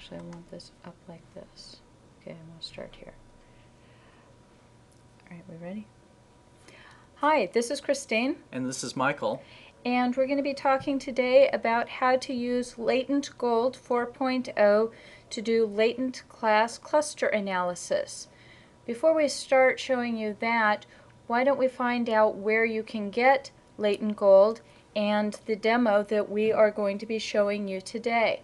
Actually, I want this up like this. Okay, I'm going to start here. All right, we ready? Hi, this is Christine. And this is Michael. And we're going to be talking today about how to use Latent GOLD 4.0 to do latent class cluster analysis. Before we start showing you that, why don't we find out where you can get Latent GOLD and the demo that we are going to be showing you today.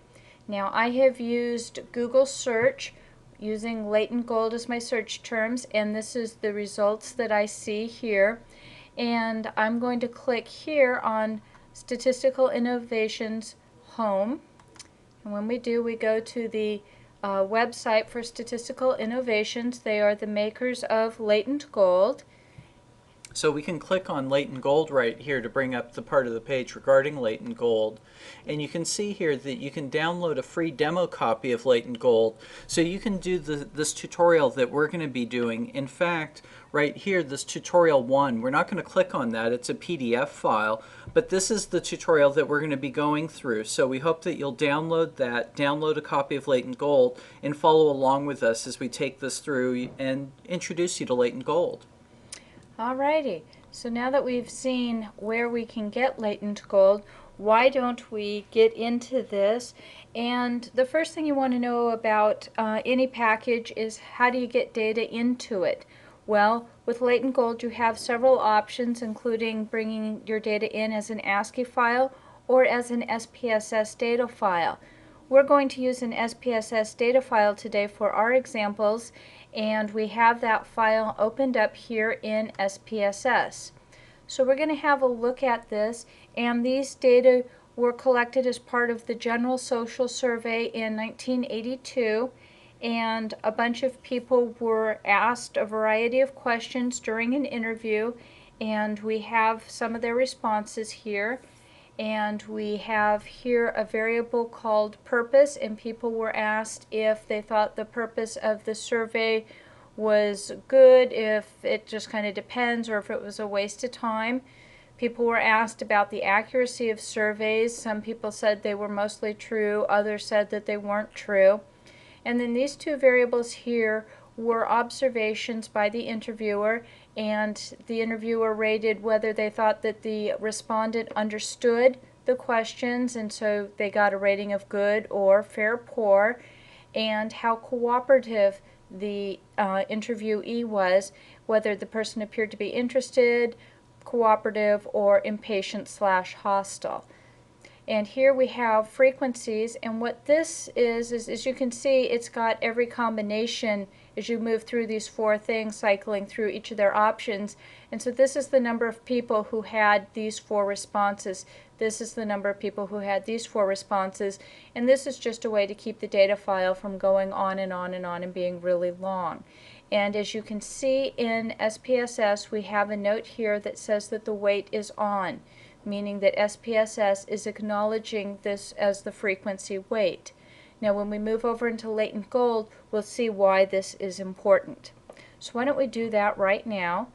Now, I have used Google search using Latent GOLD as my search terms, and this is the results that I see here. And I'm going to click here on Statistical Innovations Home. And when we do, we go to the website for Statistical Innovations. They are the makers of Latent GOLD. So we can click on Latent GOLD right here to bring up the part of the page regarding Latent GOLD. And you can see here that you can download a free demo copy of Latent GOLD. So you can do this tutorial that we're going to be doing. In fact, right here, this tutorial 1, we're not going to click on that. It's a PDF file. But this is the tutorial that we're going to be going through. So we hope that you'll download that, download a copy of Latent GOLD, and follow along with us as we take this through and introduce you to Latent GOLD. Alrighty, so now that we've seen where we can get Latent GOLD, why don't we get into this? And the first thing you want to know about any package is how do you get data into it? Well, with Latent GOLD you have several options, including bringing your data in as an ASCII file or as an SPSS data file. We're going to use an SPSS data file today for our examples, and we have that file opened up here in SPSS. So we're going to have a look at this, and these data were collected as part of the General Social Survey in 1982, and a bunch of people were asked a variety of questions during an interview, and we have some of their responses here. And we have here a variable called purpose, and people were asked if they thought the purpose of the survey was good, if it just kind of depends, or if it was a waste of time. People were asked about the accuracy of surveys. Some people said they were mostly true, others said that they weren't true. And then these two variables here were observations by the interviewer, and the interviewer rated whether they thought that the respondent understood the questions, and so they got a rating of good or fair poor, and how cooperative the interviewee was, whether the person appeared to be interested, cooperative, or impatient/hostile. And here we have frequencies, and what this is as you can see, it's got every combination as you move through these four things, cycling through each of their options. And so this is the number of people who had these four responses. This is the number of people who had these four responses. And this is just a way to keep the data file from going on and on and on and being really long. And as you can see in SPSS, we have a note here that says that the weight is on, meaning that SPSS is acknowledging this as the frequency weight. Now when we move over into Latent GOLD, we'll see why this is important. So why don't we do that right now.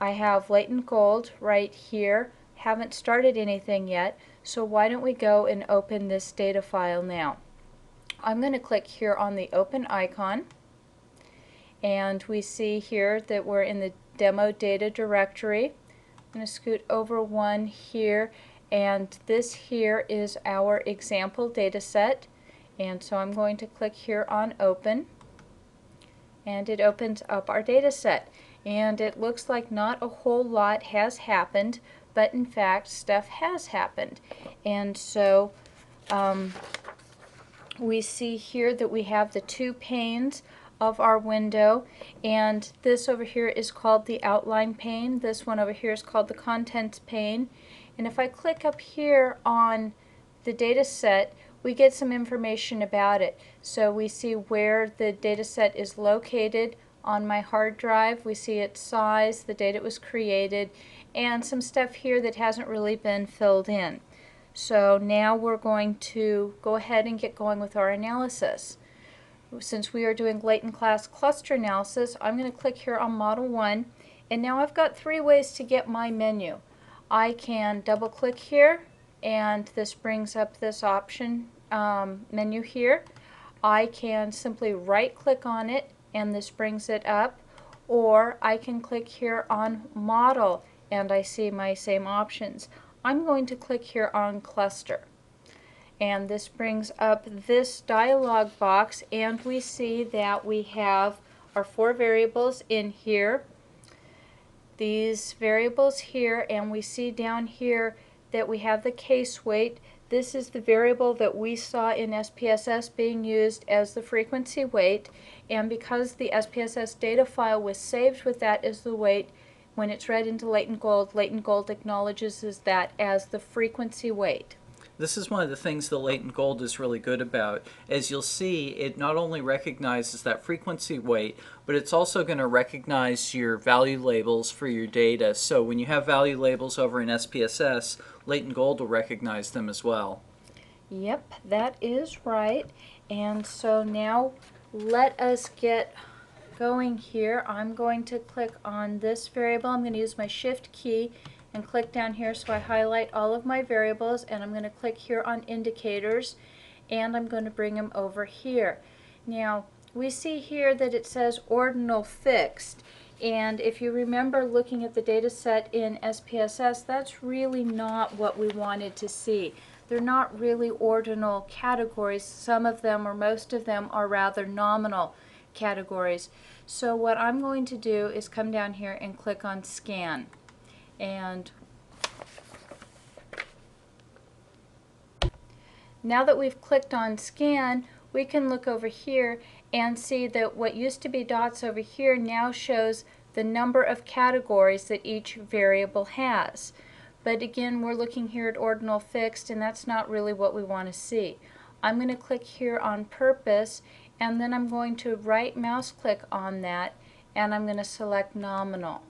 I have Latent GOLD right here. Haven't started anything yet, so why don't we go and open this data file now. I'm going to click here on the open icon, and we see here that we're in the demo data directory. I'm going to scoot over one here, and this here is our example data set. And so I'm going to click here on open, and it opens up our data set. And it looks like not a whole lot has happened, but in fact stuff has happened. And so we see here that we have the two panes of our window, and this over here is called the outline pane. This one over here is called the contents pane. And if I click up here on the data set, we get some information about it. So we see where the data set is located on my hard drive. We see its size, the date it was created, and some stuff here that hasn't really been filled in. So now we're going to go ahead and get going with our analysis. Since we are doing latent class cluster analysis, I'm going to click here on Model 1, and now I've got three ways to get my menu. I can double click here, and this brings up this option menu here. I can simply right-click on it and this brings it up, or I can click here on Model and I see my same options. I'm going to click here on Cluster. And this brings up this dialog box, and we see that we have our 4 variables in here, these variables here, and we see down here that we have the case weight. This is the variable that we saw in SPSS being used as the frequency weight, and because the SPSS data file was saved with that as the weight, when it's read into Latent Gold acknowledges that as the frequency weight. This is one of the things that Latent Gold is really good about. As you'll see, it not only recognizes that frequency weight, but it's also going to recognize your value labels for your data. So when you have value labels over in SPSS, Latent Gold will recognize them as well. Yep, that is right. And so now let us get going here. I'm going to click on this variable. I'm going to use my Shift key and click down here so I highlight all of my variables, and I'm going to click here on indicators, and I'm going to bring them over here. Now we see here that it says ordinal fixed, and if you remember looking at the data set in SPSS, that's really not what we wanted to see. They're not really ordinal categories. Some of them, or most of them, are rather nominal categories. So what I'm going to do is come down here and click on Scan. And now that we've clicked on Scan, we can look over here and see that what used to be dots over here now shows the number of categories that each variable has. But again, we're looking here at ordinal fixed, and that's not really what we want to see. I'm going to click here on Purpose, and then I'm going to right mouse click on that, and I'm going to select Nominal.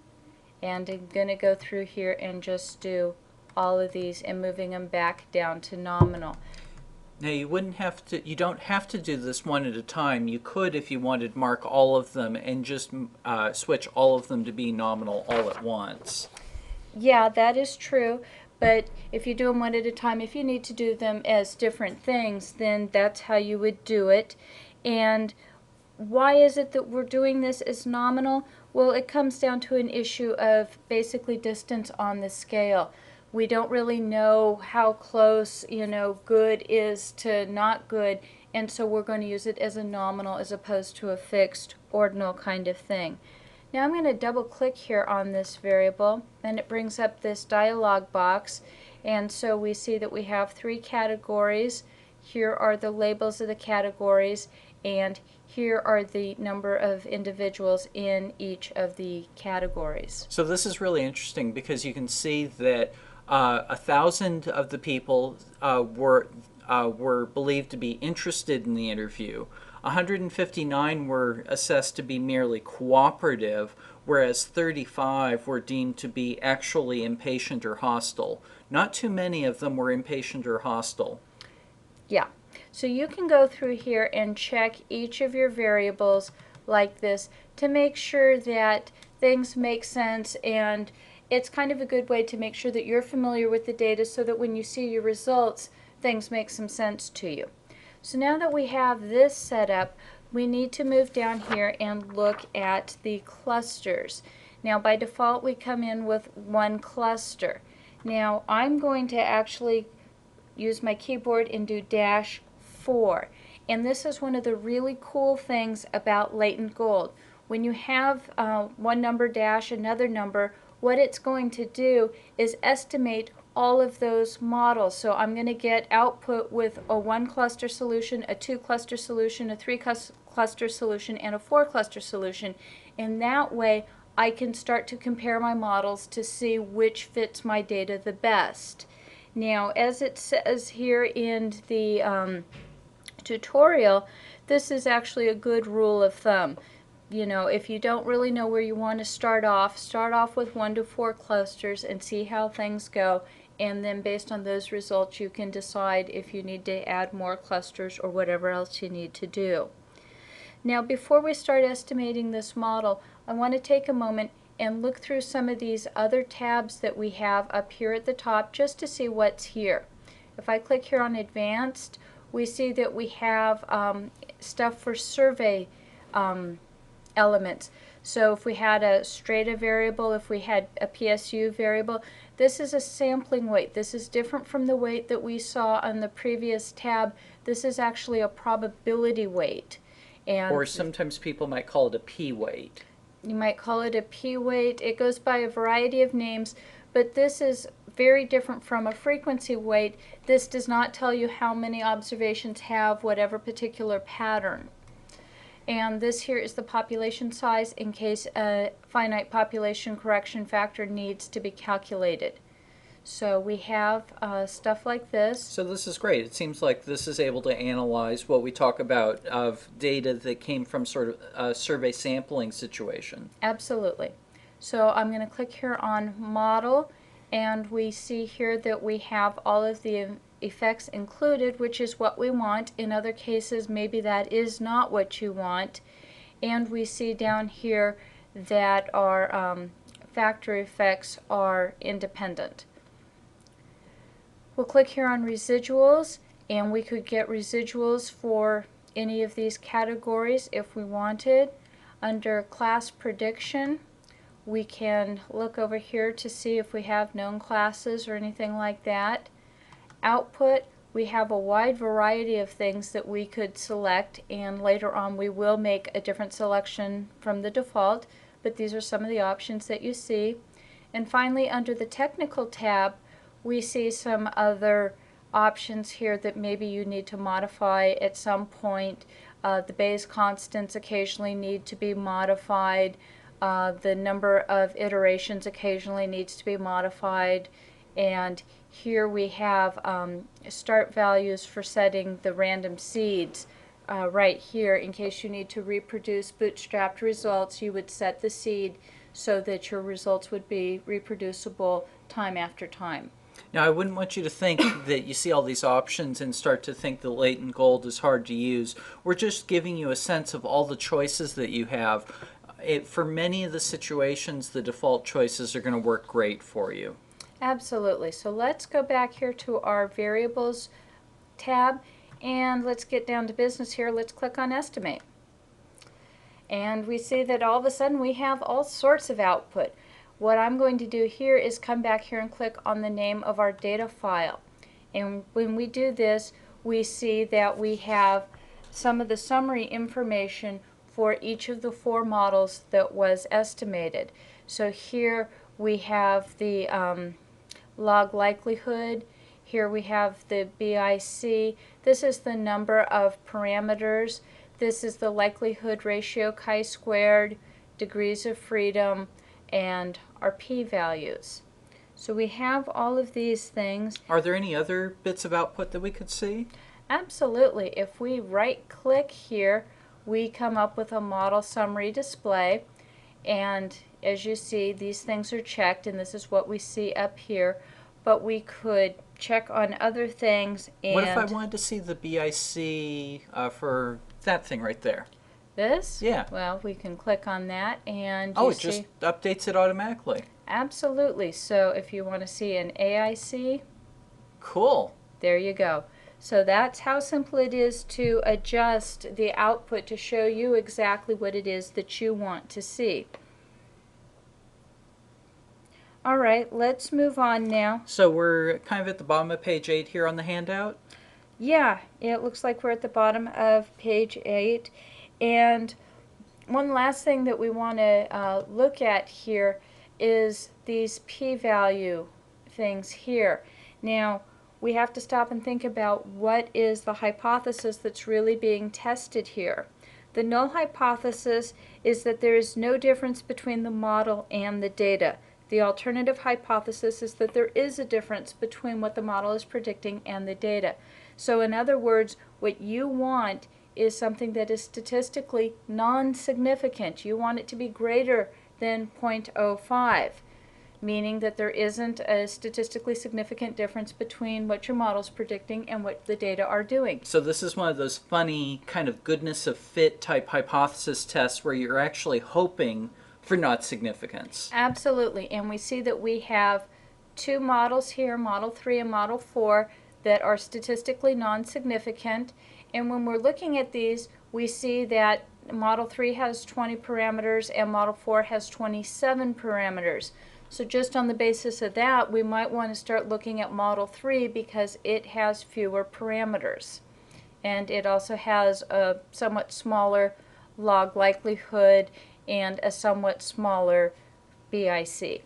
And I'm going to go through here and just do all of these and moving them back down to nominal. Now you don't have to do this one at a time. You could, if you wanted, mark all of them and just switch all of them to be nominal all at once. Yeah, that is true, but if you do them one at a time, if you need to do them as different things, then that's how you would do it. And why is it that we're doing this as nominal? Well, it comes down to an issue of basically distance on the scale. We don't really know how close, good is to not good, and so we're going to use it as a nominal as opposed to a fixed ordinal kind of thing. Now I'm going to double click here on this variable, and it brings up this dialog box, and so we see that we have 3 categories. Here are the labels of the categories, and here are the number of individuals in each of the categories. So this is really interesting because you can see that 1,000 of the people were believed to be interested in the interview. 159 were assessed to be merely cooperative, whereas 35 were deemed to be actually impatient or hostile. Not too many of them were impatient or hostile. Yeah. So you can go through here and check each of your variables like this to make sure that things make sense, and it's kind of a good way to make sure that you're familiar with the data so that when you see your results, things make some sense to you. So now that we have this set up, we need to move down here and look at the clusters. Now by default we come in with 1 cluster. Now I'm going to actually use my keyboard and do -4. And this is one of the really cool things about Latent Gold. When you have one number dash another number, what it's going to do is estimate all of those models. So I'm going to get output with a 1 cluster solution, a 2 cluster solution, a 3 cluster solution, and a 4 cluster solution. And that way I can start to compare my models to see which fits my data the best. Now, as it says here in the tutorial, this is actually a good rule of thumb. If you don't really know where you want to start off with 1 to 4 clusters and see how things go, and then based on those results you can decide if you need to add more clusters or whatever else you need to do. Now before we start estimating this model, I want to take a moment and look through some of these other tabs that we have up here at the top just to see what's here. If I click here on Advanced, we see that we have stuff for survey elements. So if we had a strata variable, if we had a PSU variable, this is a sampling weight. This is different from the weight that we saw on the previous tab. This is actually a probability weight. And Or sometimes people might call it a P weight. you might call it a P weight. It goes by a variety of names, but this is very different from a frequency weight. This does not tell you how many observations have whatever particular pattern. And this here is the population size in case a finite population correction factor needs to be calculated. So we have stuff like this. So this is great. It seems like this is able to analyze what we talk about of data that came from sort of a survey sampling situation. Absolutely. So I'm going to click here on Model, and we see here that we have all of the effects included, which is what we want. In other cases, maybe that is not what you want. And we see down here that our factor effects are independent. We'll click here on residuals, and we could get residuals for any of these categories if we wanted. Under class prediction, we can look over here to see if we have known classes or anything like that. Output, we have a wide variety of things that we could select, and later on we will make a different selection from the default, but these are some of the options that you see. And finally, under the technical tab, we see some other options here that maybe you need to modify at some point. The Bayes constants occasionally need to be modified. The number of iterations occasionally needs to be modified. And here we have start values for setting the random seeds. Right here, in case you need to reproduce bootstrapped results, you would set the seed so that your results would be reproducible time after time. Now, I wouldn't want you to think that you see all these options and start to think that latent gold is hard to use. We're just giving you a sense of all the choices that you have. For many of the situations, the default choices are going to work great for you. Absolutely. So let's go back here to our variables tab, and let's get down to business here. Let's click on estimate. And we see that all of a sudden we have all sorts of output. What I'm going to do here is come back here and click on the name of our data file. And when we do this, we see that we have some of the summary information for each of the 4 models that was estimated. So here we have the log likelihood. Here we have the BIC. This is the number of parameters. This is the likelihood ratio chi-squared, degrees of freedom, and our p-values. So we have all of these things. Are there any other bits of output that we could see? Absolutely. If we right-click here, we come up with a model summary display. And as you see, these things are checked, and this is what we see up here. But we could check on other things. And what if I wanted to see the BIC for that thing right there? This? Yeah. Well, we can click on that, and oh, it just updates it automatically. Absolutely. So if you want to see an AIC, cool. There you go. So that's how simple it is to adjust the output to show you exactly what it is that you want to see. All right, let's move on now. So we're kind of at the bottom of page 8 here on the handout? Yeah, it looks like we're at the bottom of page 8. And one last thing that we want to look at here is these p-value things here. Now, we have to stop and think about what is the hypothesis that's really being tested here. The null hypothesis is that there is no difference between the model and the data. The alternative hypothesis is that there is a difference between what the model is predicting and the data. So in other words, what you want is something that is statistically non-significant. You want it to be greater than 0.05, meaning that there isn't a statistically significant difference between what your model's predicting and what the data are doing. So this is one of those funny kind of goodness of fit type hypothesis tests where you're actually hoping for not significance. Absolutely, and we see that we have 2 models here, Model 3 and Model 4. that are statistically non-significant. And when we're looking at these, we see that Model 3 has 20 parameters and Model 4 has 27 parameters. So just on the basis of that, we might want to start looking at Model 3 because it has fewer parameters. And it also has a somewhat smaller log likelihood and a somewhat smaller BIC.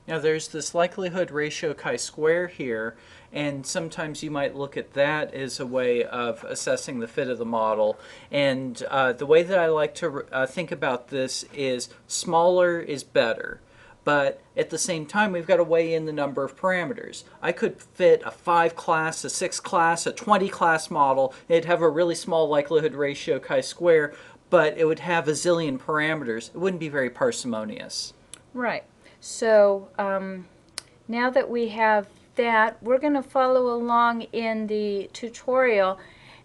Now there's this likelihood ratio chi-square here, and sometimes you might look at that as a way of assessing the fit of the model. And the way that I like to think about this is smaller is better. But at the same time, we've got to weigh in the number of parameters. I could fit a 5 class, a 6 class, a 20 class model. It'd have a really small likelihood ratio chi-square, but it would have a zillion parameters. It wouldn't be very parsimonious. Right. So now that we have that, we're going to follow along in the tutorial,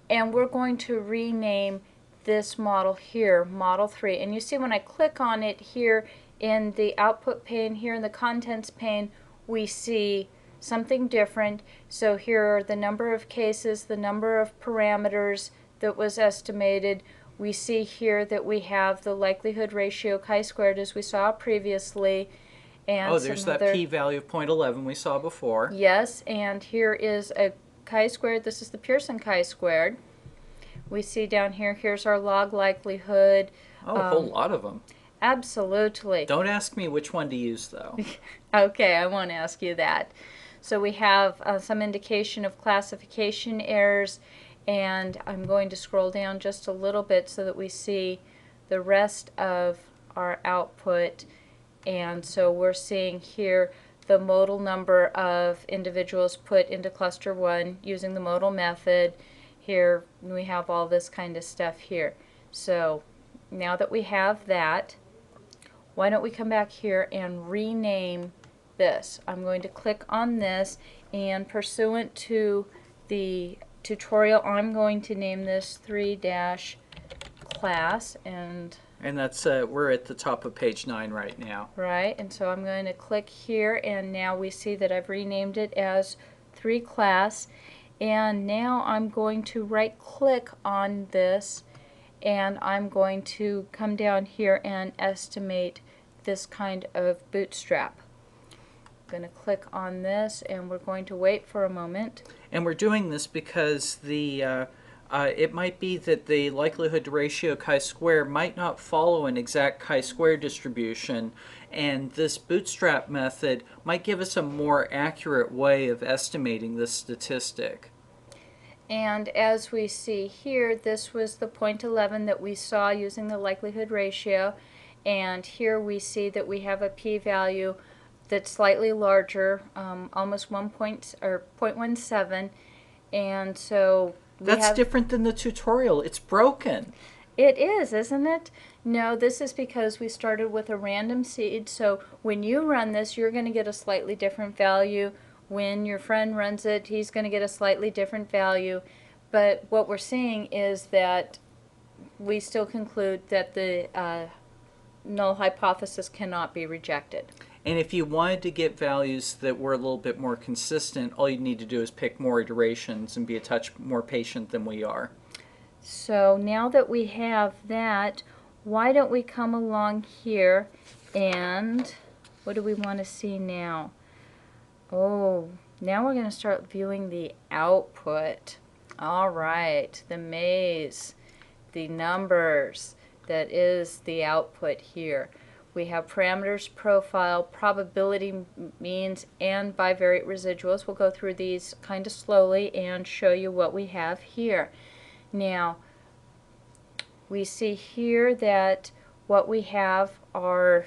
and we're going to rename this model here, Model 3. And you see when I click on it here in the output pane, here in the contents pane, we see something different. So here are the number of cases, the number of parameters that was estimated. We see here that we have the likelihood ratio chi-squared as we saw previously. And there's that p-value of 0.11 we saw before. Yes, and here is a chi-squared. This is the Pearson chi-squared. We see down here, here's our log likelihood. Oh, a whole lot of them. Absolutely. Don't ask me which one to use, though. Okay, I won't ask you that. So we have some indication of classification errors, and I'm going to scroll down just a little bit so that we see the rest of our output. And so we're seeing here the modal number of individuals put into cluster 1 using the modal method. Here we have all this kind of stuff here. So now that we have that, why don't we come back here and rename this. I'm going to click on this, and pursuant to the tutorial, I'm going to name this 3-class, and that's we're at the top of page 9 right now. Right, and so I'm going to click here, and now we see that I've renamed it as 3-class. And now I'm going to right click on this, and I'm going to come down here and estimate this kind of bootstrap. I'm going to click on this, and we're going to wait for a moment. And we're doing this because the it might be that the likelihood ratio chi-square might not follow an exact chi-square distribution, and this bootstrap method might give us a more accurate way of estimating this statistic. And as we see here, this was the 0.11 that we saw using the likelihood ratio, and here we see that we have a p-value that's slightly larger, almost 0.17, and so that's different than the tutorial. It's broken. It is, isn't it? No, this is because we started with a random seed, so when you run this, you're going to get a slightly different value. When your friend runs it, he's going to get a slightly different value. But what we're seeing is that we still conclude that the null hypothesis cannot be rejected. And if you wanted to get values that were a little bit more consistent, all you need to do is pick more iterations and be a touch more patient than we are. So now that we have that, why don't we come along here, and what do we want to see now? Oh, now we're going to start viewing the output. All right, the maze, the numbers, that is the output here. We have parameters, profile, probability means, and bivariate residuals. We'll go through these kind of slowly and show you what we have here. Now, we see here that what we have are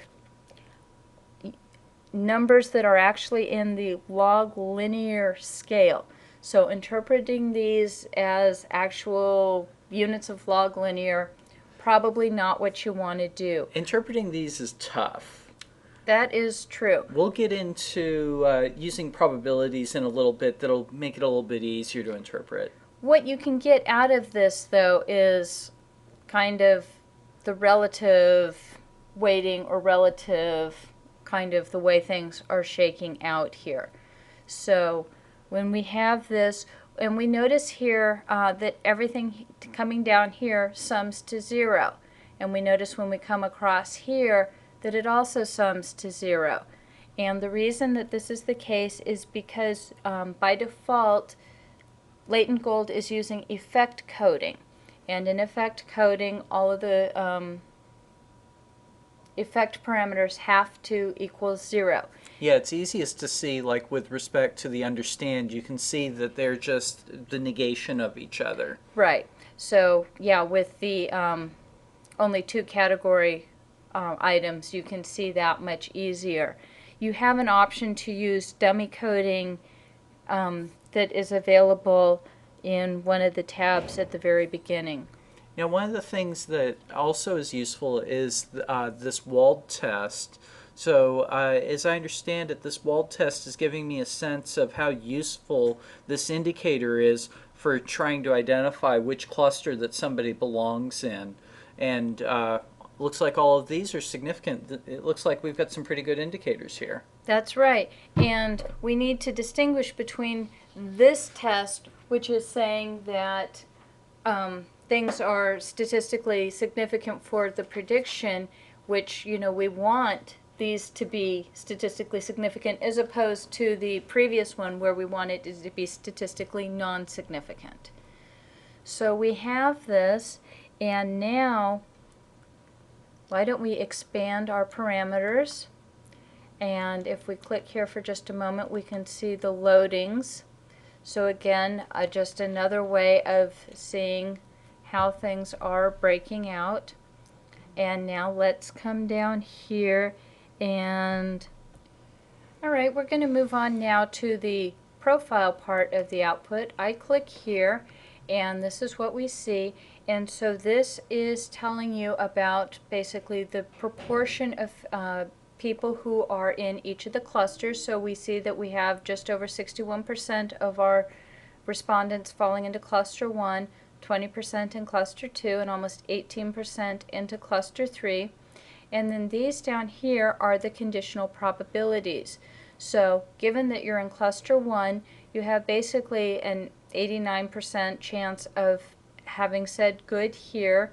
numbers that are actually in the log linear scale. So interpreting these as actual units of log linear, probably not what you want to do. Interpreting these is tough. That is true. We'll get into using probabilities in a little bit that'll make it a little bit easier to interpret. What you can get out of this, though, is kind of the relative weighting or relative kind of the way things are shaking out here. So when we have this, And we notice here that everything coming down here sums to 0. And we notice when we come across here that it also sums to 0. And the reason that this is the case is because by default, Latent Gold is using effect coding. And in effect coding, all of the effect parameters have to equal 0. Yeah, it's easiest to see, like with respect to the understand, you can see that they're just the negation of each other. Right. So, yeah, with the only 2 category items, you can see that much easier. You have an option to use dummy coding that is available in one of the tabs at the very beginning. Now, one of the things that also is useful is this WALD test. So, as I understand it, this WALD test is giving me a sense of how useful this indicator is for trying to identify which cluster that somebody belongs in. And looks like all of these are significant. It looks like we've got some pretty good indicators here. That's right. And we need to distinguish between this test, which is saying that things are statistically significant for the prediction, which, we want these to be statistically significant, as opposed to the previous one where we want it to be statistically non-significant. So we have this, and now why don't we expand our parameters? And if we click here for just a moment, we can see the loadings. So again, just another way of seeing how things are breaking out. And now let's come down here and alright, we're going to move on now to the profile part of the output. I click here and this is what we see, and so this is telling you about basically the proportion of people who are in each of the clusters. So we see that we have just over 61% of our respondents falling into cluster 1, 20% in cluster 2, and almost 18% into cluster 3. And then these down here are the conditional probabilities. So given that you're in cluster 1, you have basically an 89% chance of having said good here,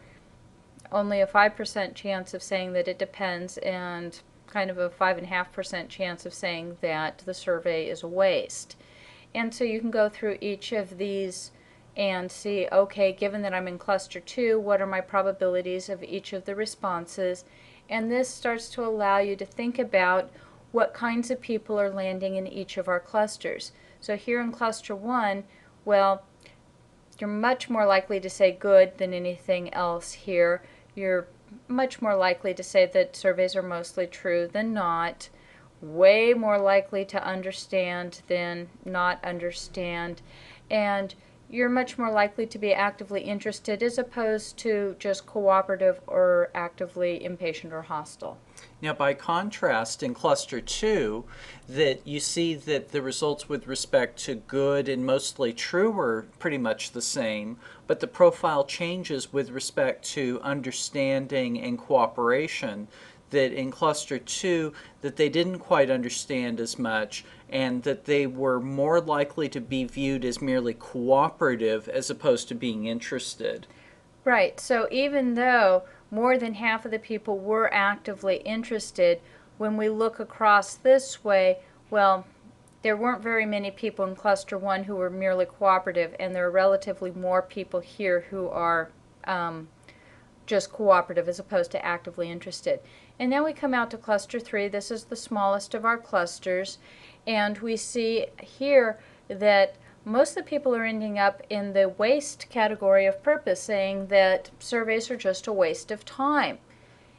only a 5% chance of saying that it depends, and kind of a 5.5% chance of saying that the survey is a waste. And so you can go through each of these and see, okay, given that I'm in cluster 2, what are my probabilities of each of the responses? And this starts to allow you to think about what kinds of people are landing in each of our clusters. So here in cluster 1, well, you're much more likely to say good than anything else here. You're much more likely to say that surveys are mostly true than not. Way more likely to understand than not understand. And you're much more likely to be actively interested as opposed to just cooperative or actively impatient or hostile. Now, by contrast, in cluster 2, that you see that the results with respect to good and mostly true are pretty much the same, but the profile changes with respect to understanding and cooperation. That in cluster 2 that they didn't quite understand as much, and that they were more likely to be viewed as merely cooperative as opposed to being interested. Right, so even though more than half of the people were actively interested, when we look across this way, well, there weren't very many people in cluster 1 who were merely cooperative, and there are relatively more people here who are just cooperative as opposed to actively interested. And now we come out to cluster 3. This is the smallest of our clusters, and we see here that most of the people are ending up in the waste category of purpose, saying that surveys are just a waste of time.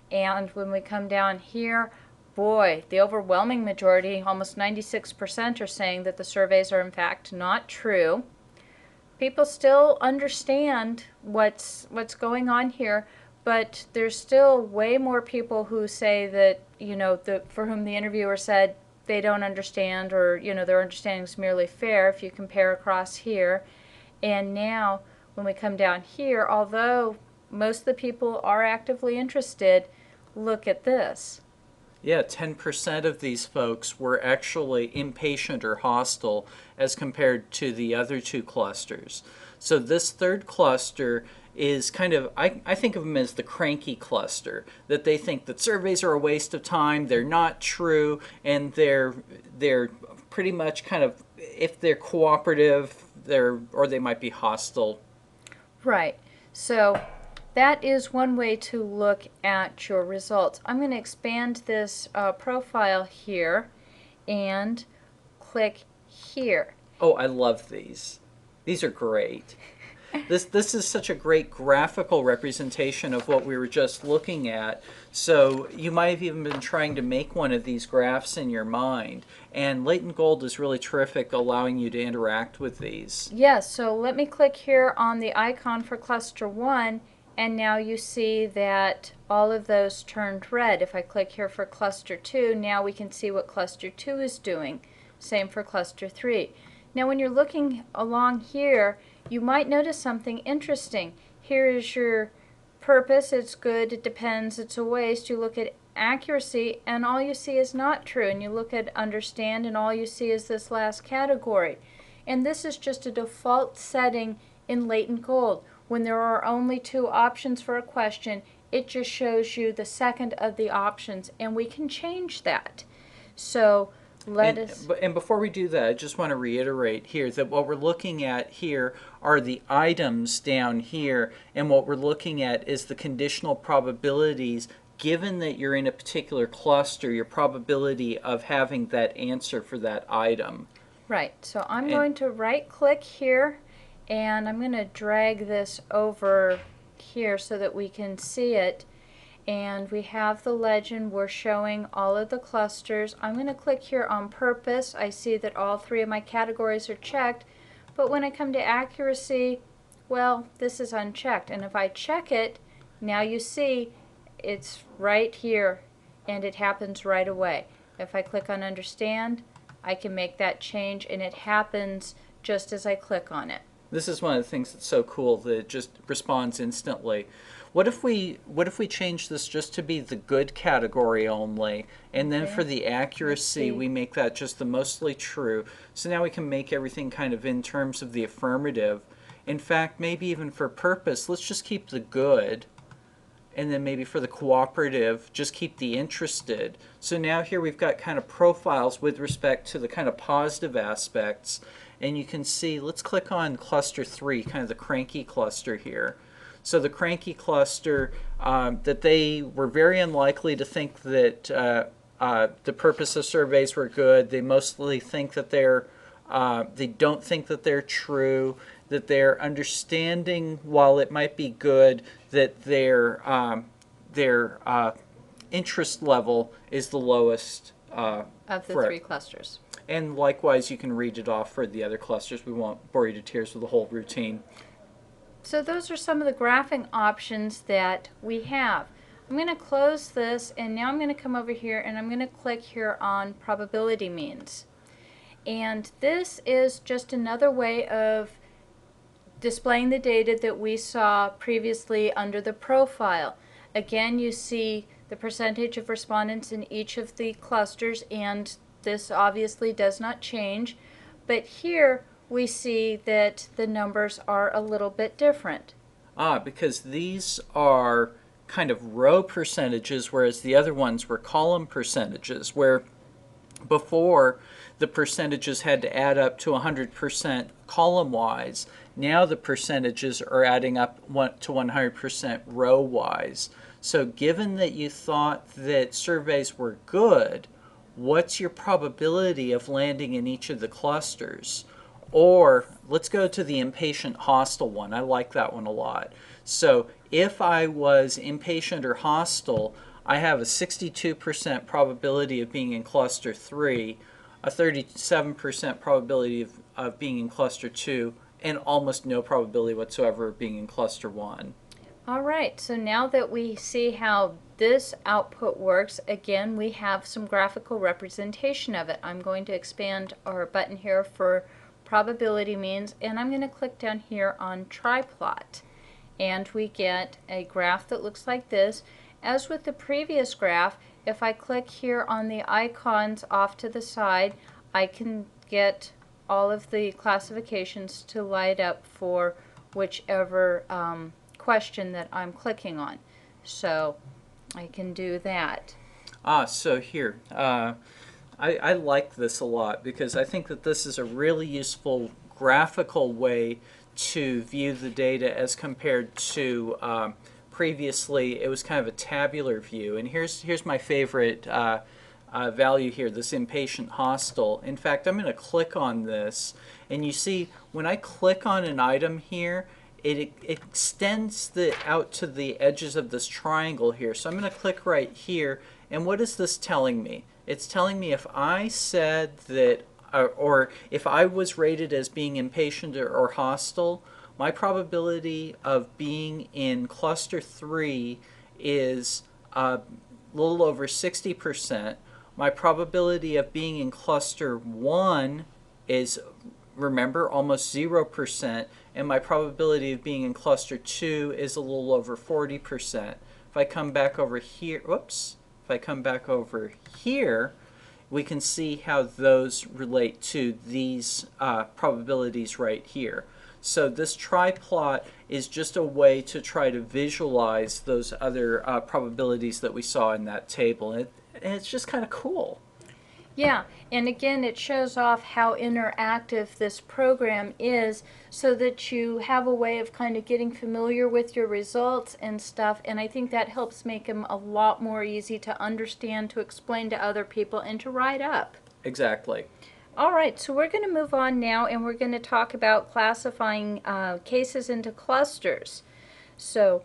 And when we come down here, boy, the overwhelming majority, almost 96%, are saying that the surveys are in fact not true. People still understand what's going on here, but there's still way more people who say that, for whom the interviewer said they don't understand, or, their understanding is merely fair if you compare across here. And now, when we come down here, although most of the people are actively interested, look at this. Yeah, 10% of these folks were actually impatient or hostile as compared to the other two clusters. So this third cluster is kind of, I think of them as the cranky cluster, that they think that surveys are a waste of time, they're not true, and they're pretty much kind of, if they're cooperative, or they might be hostile. Right. So that is one way to look at your results. I'm going to expand this profile here and click here. Oh, I love these. These are great. This is such a great graphical representation of what we were just looking at. So you might have even been trying to make one of these graphs in your mind. And Latent Gold is really terrific, allowing you to interact with these. Yes, so let me click here on the icon for cluster 1, and now you see that all of those turned red. If I click here for cluster 2, now we can see what cluster 2 is doing. Same for cluster 3. Now when you're looking along here, you might notice something interesting. Here is your purpose, it's good, it depends, it's a waste. You look at accuracy and all you see is not true, and you look at understand and all you see is this last category. And this is just a default setting in Latent Gold. When there are only two options for a question, it just shows you the second of the options, and we can change that. So And before we do that, I just want to reiterate here that what we're looking at here are the items down here, and what we're looking at is the conditional probabilities. Given that you're in a particular cluster, your probability of having that answer for that item. Right, so I'm going to right click here, and I'm going to drag this over here so that we can see it. And we have the legend. We're showing all of the clusters. I'm going to click here on purpose. I see that all three of my categories are checked, but when I come to accuracy, well, this is unchecked. And if I check it, now you see it's right here and it happens right away. If I click on understand, I can make that change and it happens just as I click on it. This is one of the things that's so cool that it just responds instantly. What if we change this just to be the good category only, and then for the accuracy we make that just the mostly true. So now we can make everything kind of in terms of the affirmative. In fact, maybe even for purpose, let's just keep the good, and then maybe for the cooperative, just keep the interested. So now here we've got kind of profiles with respect to the kind of positive aspects. And you can see, let's click on cluster 3, kind of the cranky cluster here. So the cranky cluster, that they were very unlikely to think that the purpose of surveys were good. They mostly think that they don't think that they're true, that their understanding, while it might be good, that their interest level is the lowest of the three clusters. And likewise, you can read it off for the other clusters. We won't bore you to tears with the whole routine. So those are some of the graphing options that we have. I'm going to close this, and now I'm going to come over here and I'm going to click here on probability means. And this is just another way of displaying the data that we saw previously under the profile. Again, you see the percentage of respondents in each of the clusters, and this obviously does not change, but here we see that the numbers are a little bit different. Because these are kind of row percentages, whereas the other ones were column percentages, where before the percentages had to add up to 100% column-wise. Now the percentages are adding up to 100% row-wise. So given that you thought that surveys were good, what's your probability of landing in each of the clusters? Or let's go to the impatient hostile one. I like that one a lot. So if I was impatient or hostile, I have a 62% probability of being in cluster 3, a 37% probability of being in cluster 2, and almost no probability whatsoever of being in cluster 1. All right, so now that we see how this output works, again, we have some graphical representation of it. I'm going to expand our button here for probability means, and I'm going to click down here on triplot. And we get a graph that looks like this. As with the previous graph, if I click here on the icons off to the side, I can get all of the classifications to light up for whichever question that I'm clicking on. So I can do that. So here, I like this a lot because I think that this is a really useful graphical way to view the data as compared to previously it was kind of a tabular view. And here's my favorite value here, this inpatient hostel. In fact, I'm going to click on this, and you see when I click on an item here, it extends out to the edges of this triangle here. So I'm going to click right here, and what is this telling me? It's telling me if I said that, or if I was rated as being inpatient or hostile, my probability of being in cluster 3 is a little over 60%. My probability of being in cluster 1 is, remember, almost 0%, and my probability of being in cluster 2 is a little over 40%. If I come back over here, if I come back over here, we can see how those relate to these probabilities right here. So this tri-plot is just a way to try to visualize those other probabilities that we saw in that table. And it's just kind of cool. Yeah, and again, it shows off how interactive this program is so that you have a way of kind of getting familiar with your results and stuff, and I think that helps make them a lot more easy to understand, to explain to other people, and to write up. Exactly. All right, so we're going to move on now, and we're going to talk about classifying cases into clusters. So,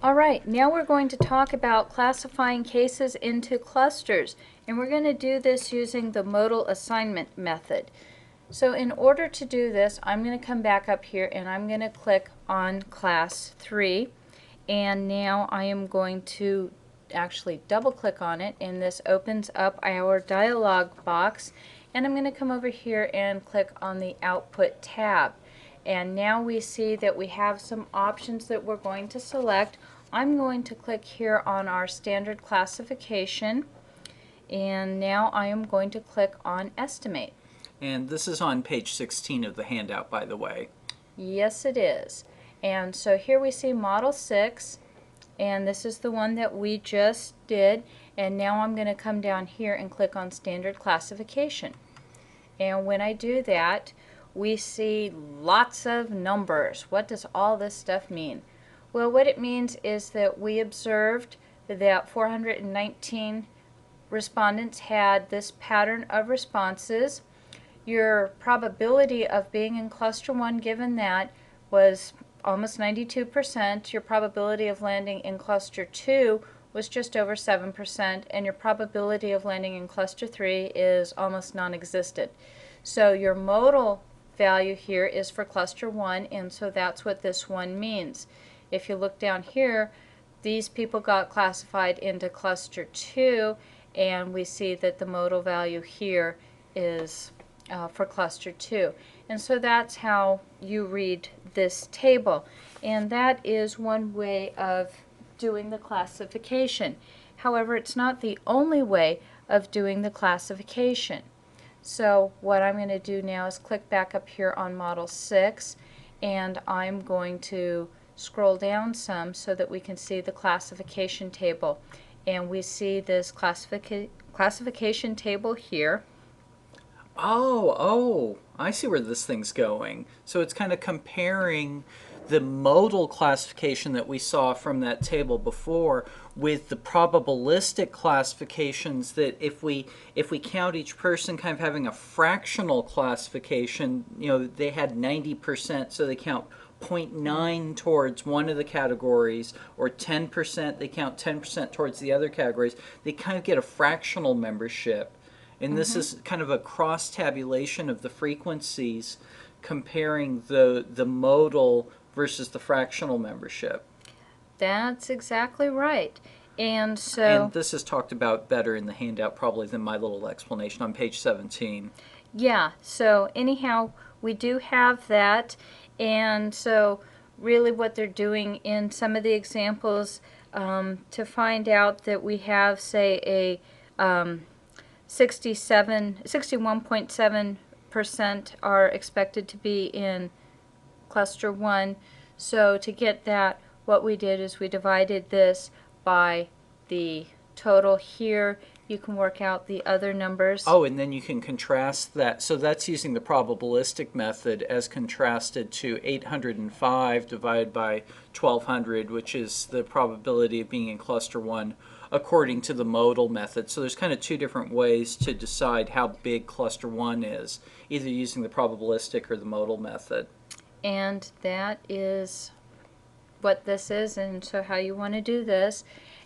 all right, now we're going to talk about classifying cases into clusters, and we're going to do this using the modal assignment method. So in order to do this, I'm going to come back up here and I'm going to click on class 3, and now I am going to actually double click on it, and this opens up our dialog box, and I'm going to come over here and click on the output tab. And now we see that we have some options that we're going to select. I'm going to click here on our standard classification, and now I am going to click on estimate. And this is on page 16 of the handout, by the way. Yes, it is. And so here we see model 6, and this is the one that we just did, and now I'm going to come down here and click on standard classification. And when I do that, we see lots of numbers. What does all this stuff mean? Well, what it means is that we observed that 419 respondents had this pattern of responses. Your probability of being in cluster 1, given that, was almost 92%. Your probability of landing in cluster 2 was just over 7%, and your probability of landing in cluster 3 is almost non-existent. So your modal value here is for cluster 1, and so that's what this one means. If you look down here, these people got classified into cluster 2, and we see that the modal value here is for cluster 2. And so that's how you read this table. And that is one way of doing the classification. However, it's not the only way of doing the classification. So what I'm going to do now is click back up here on Model 6, and I'm going to scroll down some so that we can see the classification table. And we see this classification table here. Oh, I see where this thing's going. So it's kind of comparing the modal classification that we saw from that table before with the probabilistic classifications that if we count each person kind of having a fractional classification, you know, they had 90%, so they count 0.9 towards one of the categories, or 10%, they count 10% towards the other categories. They kind of get a fractional membership. And this is kind of a cross-tabulation of the frequencies comparing the modal versus the fractional membership. That's exactly right. And so... And this is talked about better in the handout probably than my little explanation on page 17. Yeah, so anyhow, we do have that. And so really what they're doing in some of the examples, to find out that we have, say, a 61.7% are expected to be in cluster 1. So to get that, what we did is we divided this by the total here. You can work out the other numbers. Oh, and then you can contrast that. So that's using the probabilistic method as contrasted to 805 divided by 1200, which is the probability of being in cluster 1 according to the modal method. So there's kind of two different ways to decide how big cluster 1 is, either using the probabilistic or the modal method. And that is what this is, and so how you want to do this.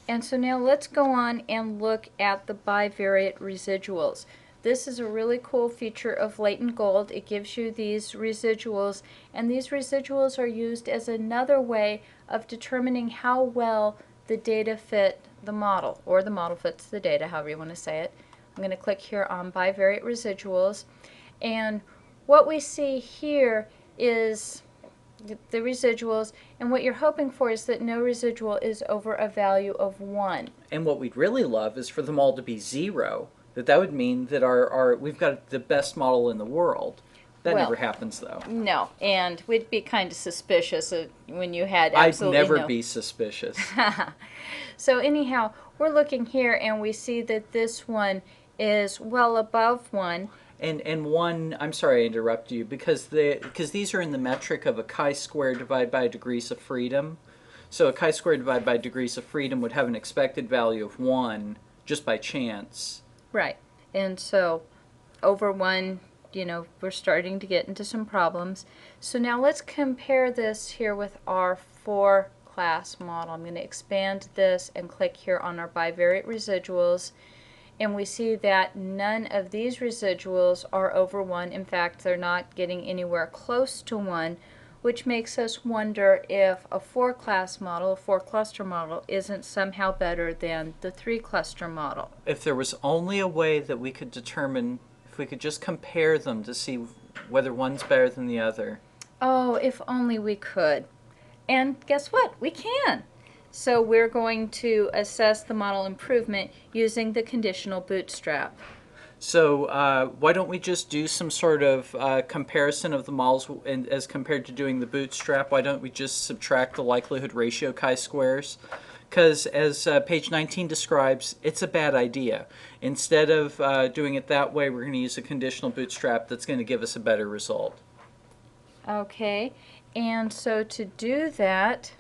And so now let's go on and look at the bivariate residuals. This is a really cool feature of Latent GOLD. It gives you these residuals, and these residuals are used as another way of determining how well the data fit the model, or the model fits the data, however you want to say it. I'm going to click here on bivariate residuals, and what we see here is the residuals, and what you're hoping for is that no residual is over a value of 1. And what we'd really love is for them all to be 0. That would mean that we've got the best model in the world. That Well, never happens, though. No, and we'd be kind of suspicious when you had absolutely I'd never no. be suspicious. So anyhow, we're looking here and we see that this one is well above 1. And one, I'm sorry I interrupt you, because these are in the metric of a chi-square divided by degrees of freedom. So a chi-square divided by degrees of freedom would have an expected value of 1 just by chance. Right. And so over 1, we're starting to get into some problems. So now let's compare this here with our 4-class model. I'm going to expand this and click here on our bivariate residuals. And we see that none of these residuals are over 1. In fact, they're not getting anywhere close to 1, which makes us wonder if a 4-class model, a 4-cluster model, isn't somehow better than the 3-cluster model. If there was only a way that we could determine, if we could just compare them to see whether one's better than the other. Oh, if only we could. And guess what? We can. So we're going to assess the model improvement using the conditional bootstrap. So why don't we just do some sort of comparison of the models as compared to doing the bootstrap? Why don't we just subtract the likelihood ratio chi-squares? Because as page 19 describes, it's a bad idea. Instead of doing it that way, we're going to use a conditional bootstrap that's going to give us a better result. Okay, and so to do that,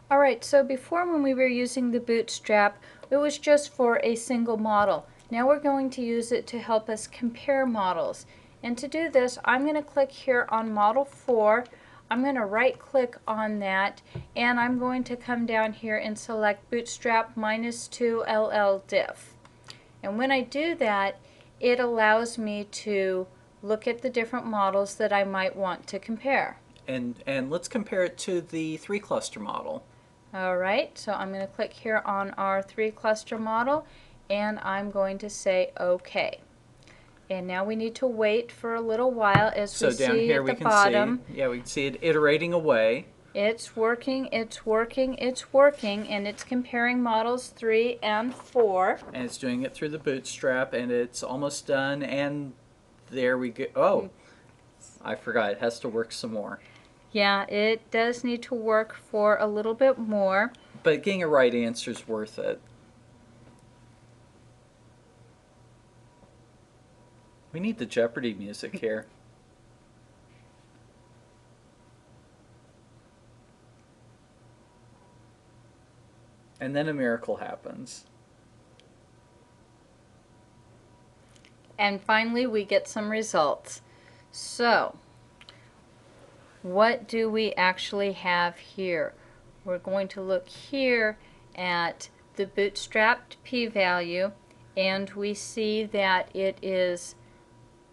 all right, so before when we were using the bootstrap, it was just for a single model. Now we're going to use it to help us compare models. And to do this, I'm going to click here on Model 4. I'm going to right-click on that, and I'm going to come down here and select Bootstrap -2 LL Diff. And when I do that, it allows me to look at the different models that I might want to compare. And let's compare it to the 3-cluster model. All right, so I'm going to click here on our 3-cluster model, and I'm going to say OK. And now we need to wait for a little while as we see at the bottom. We can see it iterating away. It's working, it's working, it's working, and it's comparing models 3 and 4. And it's doing it through the bootstrap, and it's almost done, and there we go. Oh, I forgot, it has to work some more. Yeah, it does need to work for a little bit more. But getting a right answer is worth it. We need the Jeopardy music here. And then a miracle happens. And finally, we get some results. So, what do we actually have here? We're going to look here at the bootstrapped p-value, and we see that it is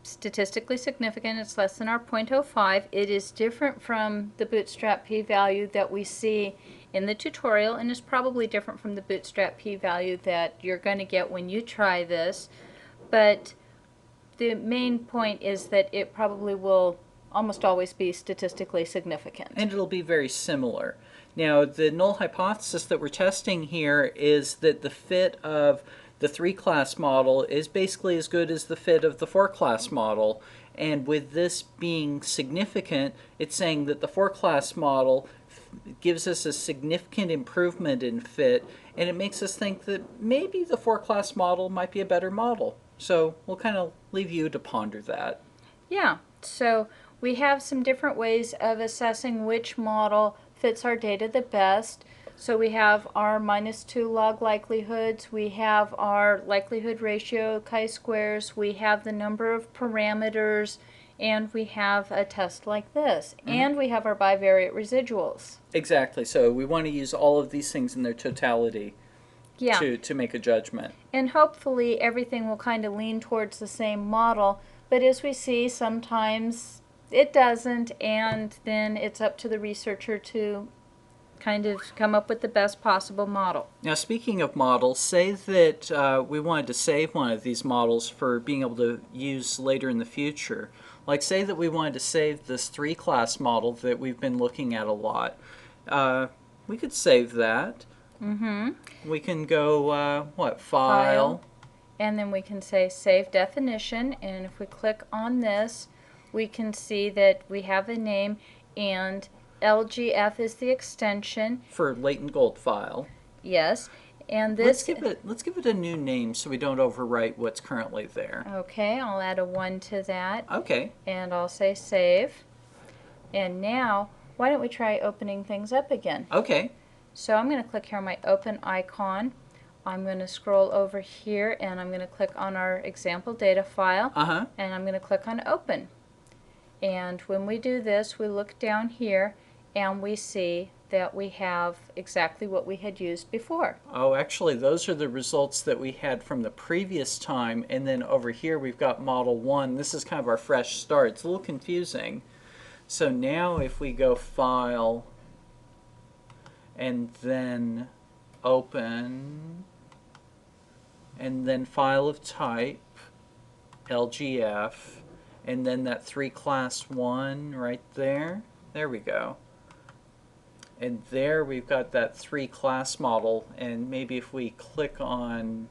statistically significant. It's less than our 0.05. It is different from the bootstrap p-value that we see in the tutorial, and is probably different from the bootstrap p-value that you're going to get when you try this. But the main point is that it probably will almost always be statistically significant. And it'll be very similar. Now, the null hypothesis that we're testing here is that the fit of the 3-class model is basically as good as the fit of the 4-class model. And with this being significant, it's saying that the 4-class model gives us a significant improvement in fit, and it makes us think that maybe the 4-class model might be a better model. So we'll kind of leave you to ponder that. Yeah, so we have some different ways of assessing which model fits our data the best. So we have our -2 log likelihoods, we have our likelihood ratio chi-squares, we have the number of parameters, and we have a test like this. And we have our bivariate residuals. Exactly. So we want to use all of these things in their totality Yeah, to make a judgment. and hopefully everything will kind of lean towards the same model, but as we see, sometimes it doesn't, and then it's up to the researcher to kind of come up with the best possible model. Now, speaking of models, say that we wanted to save one of these models for being able to use later in the future. Like, say that we wanted to save this 3-class model that we've been looking at a lot. We could save that. We can go, File. And then we can say Save Definition, and if we click on this, we can see that we have a name, and LGF is the extension. For Latent GOLD file. Yes, and this... Let's give it a new name so we don't overwrite what's currently there. Okay, I'll add a 1 to that. Okay. And I'll say Save. And now, why don't we try opening things up again? Okay. So I'm going to click here on my Open icon. I'm going to scroll over here, and I'm going to click on our example data file. And I'm going to click on Open. And when we do this, we look down here, and we see that we have exactly what we had used before. Oh, actually, those are the results that we had from the previous time, and then over here we've got Model 1. This is kind of our fresh start. It's a little confusing. So now if we go File, and then Open, and then File of Type, LGF, and then that 3-class 1 right there. There we go. And there we've got that 3-class model, and maybe if we click on...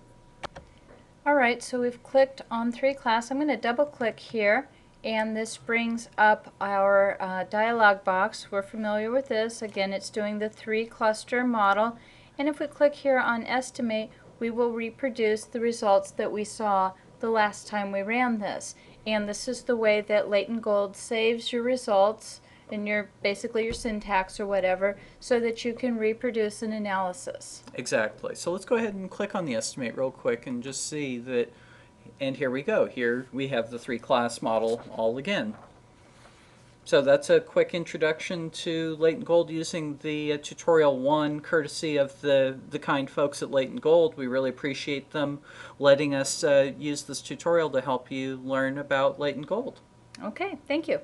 Alright, so we've clicked on 3-class. I'm going to double click here, and this brings up our dialog box. We're familiar with this. Again, it's doing the 3-cluster model, and if we click here on Estimate, we will reproduce the results that we saw the last time we ran this. And this is the way that Latent GOLD saves your results and basically your syntax or whatever, so that you can reproduce an analysis. Exactly. So let's go ahead and click on the estimate real quick and just see that, and here we go. Here we have the 3-class model all again. So that's a quick introduction to Latent GOLD using the tutorial 1, courtesy of the kind folks at Latent GOLD. We really appreciate them letting us use this tutorial to help you learn about Latent GOLD. Okay, thank you.